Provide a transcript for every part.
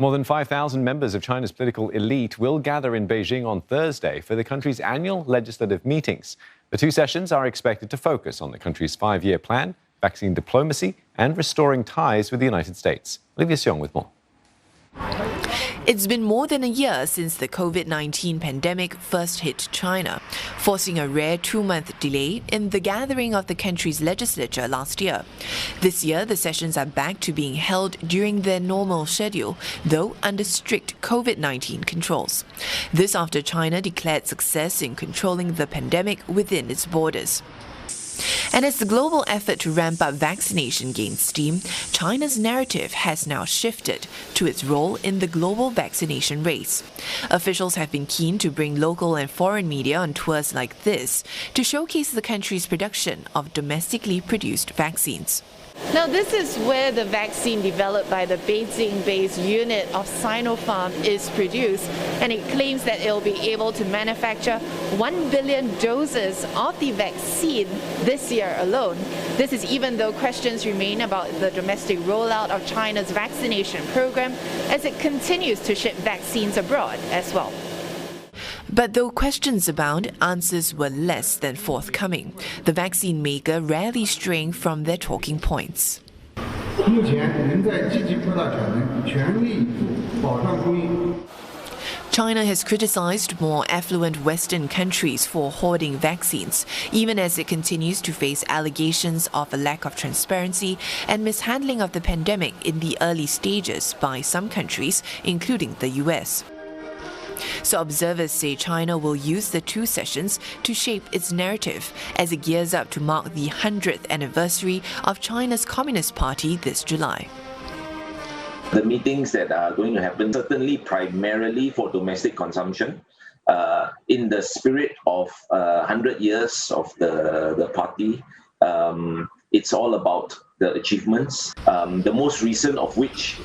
More than 5,000 members of China's political elite will gather in Beijing on Thursday for the country's annual legislative meetings. The two sessions are expected to focus on the country's 5-year plan, vaccine diplomacy, and restoring ties with the United States. Olivia Xiong with more. It's been more than a year since the COVID-19 pandemic first hit China, forcing a rare 2-month delay in the gathering of the country's legislature last year. This year, the sessions are back to being held during their normal schedule, though under strict COVID-19 controls. This after China declared success in controlling the pandemic within its borders. And as the global effort to ramp up vaccination gains steam, China's narrative has now shifted to its role in the global vaccination race. Officials have been keen to bring local and foreign media on tours like this to showcase the country's production of domestically produced vaccines. Now, this is where the vaccine developed by the Beijing-based unit of Sinopharm is produced, and it claims that it will be able to manufacture 1 billion doses of the vaccine this year alone. This is even though questions remain about the domestic rollout of China's vaccination program as it continues to ship vaccines abroad as well. But though questions abound, answers were less than forthcoming. The vaccine maker rarely straying from their talking points. China has criticized more affluent Western countries for hoarding vaccines, even as it continues to face allegations of a lack of transparency and mishandling of the pandemic in the early stages by some countries, including the US. So observers say China will use the two sessions to shape its narrative as it gears up to mark the 100th anniversary of China's Communist Party this July. The meetings that are going to happen certainly primarily for domestic consumption. In the spirit of 100 years of the party, it's all about the achievements, the most recent of which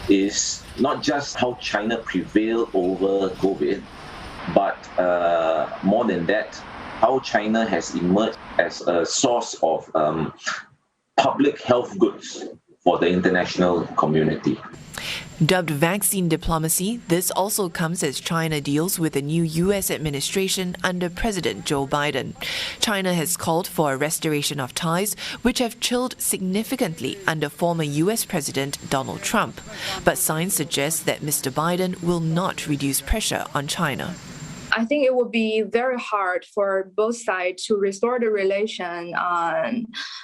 is not just how China prevailed over COVID, but more than that, how China has emerged as a source of public health goods for the international community. Dubbed vaccine diplomacy, this also comes as China deals with a new U.S. administration under President Joe Biden. China has called for a restoration of ties, which have chilled significantly under former U.S. President Donald Trump. But signs suggest that Mr. Biden will not reduce pressure on China. I think it will be very hard for both sides to restore the relation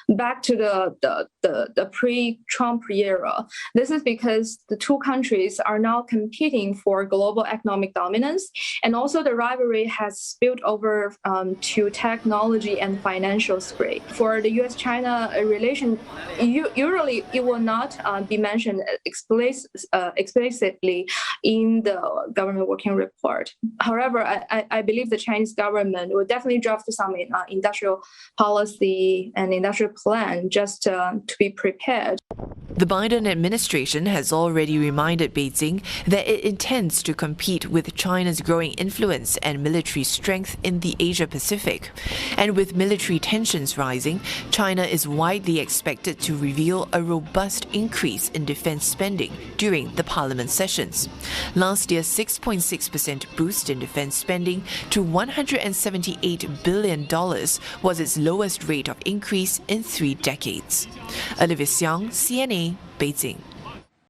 back to the pre-Trump era. This is because the two countries are now competing for global economic dominance, and also the rivalry has spilled over to technology and financial spray. For the U.S.-China relation, usually it will not be mentioned explicitly in the government working report. However, I believe the Chinese government will definitely draft some industrial policy and industrial plan just to be prepared. The Biden administration has already reminded Beijing that it intends to compete with China's growing influence and military strength in the Asia-Pacific. And with military tensions rising, China is widely expected to reveal a robust increase in defense spending during the parliament sessions. Last year's 6.6% boost in defense spending to $178 billion was its lowest rate of increase in 3 decades. Olivia Xiong, CNA, Beijing.